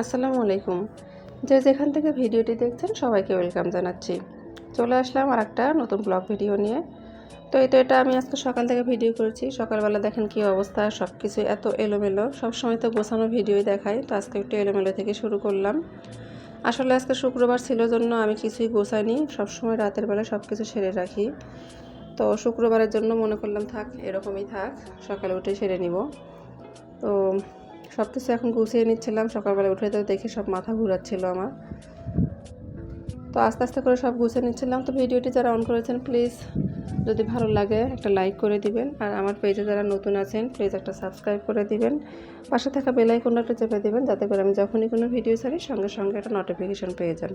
আসসালামু আলাইকুম। যে যেখান থেকে ভিডিওটি দেখছেন সবাইকে ওয়েলকাম জানাচ্ছি। চলে আসলাম আরেকটা নতুন ব্লগ ভিডিও নিয়ে। এটা আমি আজকে সকাল থেকে ভিডিও করেছি। সকালবেলা দেখেন কি অবস্থা, সব কিছু এত এলোমেলো। সবসময় তো গোছানো ভিডিওই দেখাই, তো আজকে একটু এলোমেলো থেকে শুরু করলাম। আসলে আজকে শুক্রবার ছিল জন্য আমি কিছুই গোছাইনি, সবসময় রাতের বেলা সব কিছু সেরে রাখি। তো শুক্রবারের জন্য মনে করলাম থাক, এরকমই থাক, সকালে উঠে সেরে নিব। তো সব কিছু এখন গুছিয়ে নিচ্ছিলাম। সকালবেলা উঠে তো দেখে সব মাথা ঘুরাচ্ছিল আমার। তো আস্তে আস্তে করে সব গুছিয়ে নিচ্ছিলাম। তো ভিডিওটি যারা অন করেছেন প্লিজ যদি ভালো লাগে একটা লাইক করে দিবেন, আর আমার পেজে যারা নতুন আছেন প্লিজ একটা সাবস্ক্রাইব করে দিবেন। পাশে থাকা বেল আইকনটা একটু চেপে দিবেন, যাতে করে আমি যখনই কোনো ভিডিও ছাড়ি সঙ্গে সঙ্গে একটা নোটিফিকেশন পেয়ে যান।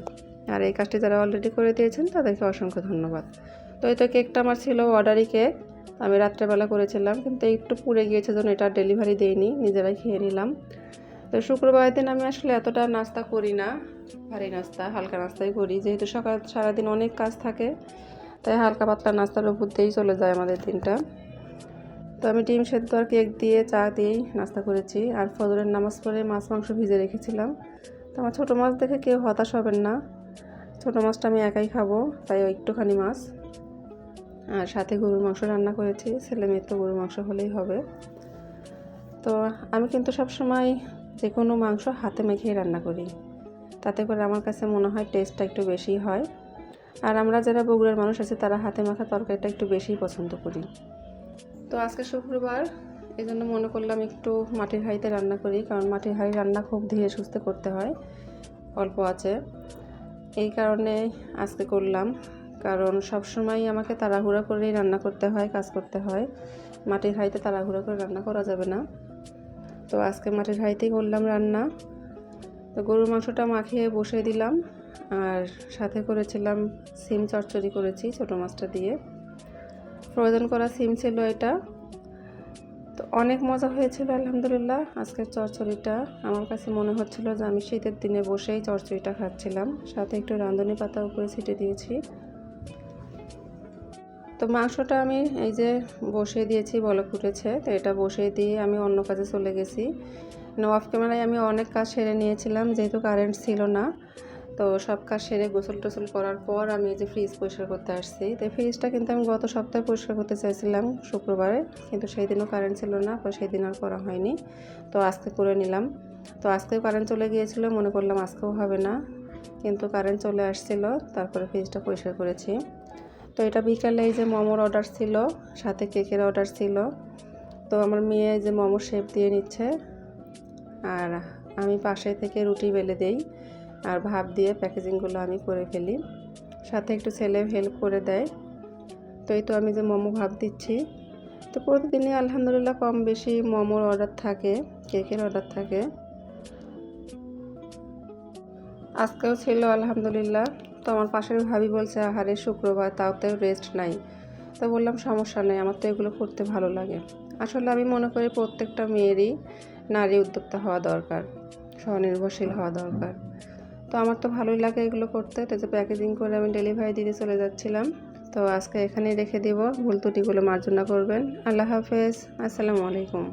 আর এই কাজটি যারা অলরেডি করে দিয়েছেন তাদেরকে অসংখ্য ধন্যবাদ। তো কেকটা আমার ছিল অর্ডারি কেক, আমি রাত্রেবেলা করেছিলাম, কিন্তু একটু পুড়ে গিয়েছে জন্য এটা ডেলিভারি দেইনি, নিজেরাই খেয়ে নিলাম। তো শুক্রবারের দিন আমি আসলে এতটা নাস্তা করি না, ভারী নাস্তা হালকা নাস্তাই করি, যেহেতু সকাল সারাদিন অনেক কাজ থাকে, তাই হালকা পাতলা নাস্তার উপর দিয়েই চলে যায় আমাদের দিনটা। তো আমি ডিম সেদ্ধ আর কেক দিয়ে চা দিয়েই নাস্তা করেছি। আর ফজরের নামাজ পড়ে মাছ মাংস ভিজে রেখেছিলাম। তো আমার ছোটো মাছ দেখে কেউ হতাশ হবেন না, ছোটো মাছটা আমি একাই খাবো, তাই একটুখানি মাছ। আর সাথে গরুর মাংস রান্না করেছি, ছেলে মেয়ের তো গরুর মাংস হলেই হবে। তো আমি কিন্তু সবসময় যে কোনো মাংস হাতে মেখেই রান্না করি, তাতে করে আমার কাছে মনে হয় টেস্টটা একটু বেশি হয়। আর আমরা যারা বগুড়ার মানুষ আছে তারা হাতে মাখা তরকারিটা একটু বেশিই পছন্দ করি। তো আজকে শুক্রবার, এই জন্য মনে করলাম একটু মাটির হাঁড়িতে রান্না করি, কারণ মাটির হাঁড়ি রান্না খুব ধীরে সুস্থে করতে হয়, অল্প আছে। এই কারণে আজকে করলাম, কারণ সবসময় আমাকে তাড়াহুড়া করেই রান্না করতে হয়, কাজ করতে হয়। মাটির হাঁড়িতে তাড়াহুড়া করে রান্না করা যাবে না। তো আজকে মাটির হাঁড়িতেই করলাম রান্না। তো গরুর মাংসটা মাখিয়ে বসিয়ে দিলাম, আর সাথে করেছিলাম সিম চচ্চড়ি করেছি ছোটো মাছটা দিয়ে, ফ্রোজেন করা সিম ছিল এটা। তো অনেক মজা হয়েছিল আলহামদুলিল্লাহ আজকের চচ্চড়িটা। আমার কাছে মনে হচ্ছিল যে আমি শীতের দিনে বসেই চচ্চড়িটা খাচ্ছিলাম, সাথে একটু রাঁধুনি পাতা উপরে ছিটে দিয়েছি। তো মাংসটা আমি এই যে বসিয়ে দিয়েছি, বলক উঠেছে, তো এটা বসিয়ে দিয়ে আমি অন্য কাজে চলে গেছি। অফ ক্যামেরায় আমি অনেক কাজ সেরে নিয়েছিলাম, যেহেতু কারেন্ট ছিল না। তো সব কাজ সেরে গোসল টোসল করার পর আমি এই যে ফ্রিজ পরিষ্কার করতে আসছি। তো ফ্রিজটা কিন্তু আমি গত সপ্তাহে পরিষ্কার করতে চাইছিলাম শুক্রবারে, কিন্তু সেই দিনও কারেন্ট ছিল না, তো সেই দিন আর করা হয়নি। তো আজকে করে নিলাম। তো আজকেও কারেন্ট চলে গিয়েছিল, মনে করলাম আজকেও হবে না, কিন্তু কারেন্ট চলে আসছিল, তারপরে ফ্রিজটা পরিষ্কার করেছি। তো এটা বিকালে এই যে মোমোর অর্ডার ছিল, সাথে কেকের অর্ডার ছিল। তো আমার মেয়ে যে মোমোর শেপ দিয়ে নিচ্ছে, আর আমি পাশে থেকে রুটি বেলে দেই, আর ভাপ দিয়ে প্যাকেজিংগুলো আমি করে ফেলি, সাথে একটু ছেলে হেল্প করে দেয়। তো এই তো আমি যে মোমো ভাপ দিচ্ছি। তো প্রতিদিনই আলহামদুলিল্লাহ কম বেশি মোমোর অর্ডার থাকে, কেকের অর্ডার থাকে। আজকেও ছিল আলহামদুলিল্লাহ। তো আমার পাশের ভাবি বলছে আহারে শুক্রবার, তাওতেও রেস্ট নাই। তো বললাম সমস্যা নেই, আমার তো এগুলো করতে ভালো লাগে। আসলে আমি মনে করি প্রত্যেকটা মেয়েরই নারী উদ্যোক্তা হওয়া দরকার, স্বনির্ভরশীল হওয়া দরকার। তো আমার তো ভালোই লাগে এগুলো করতে। তো যে প্যাকেজিং করে আমি ডেলিভারি দিতে চলে যাচ্ছিলাম। তো আজকে এখানেই রেখে দিব, ভুল ত্রুটিগুলো মার্জনা করবেন। আল্লাহ হাফেজ, আসসালামু আলাইকুম।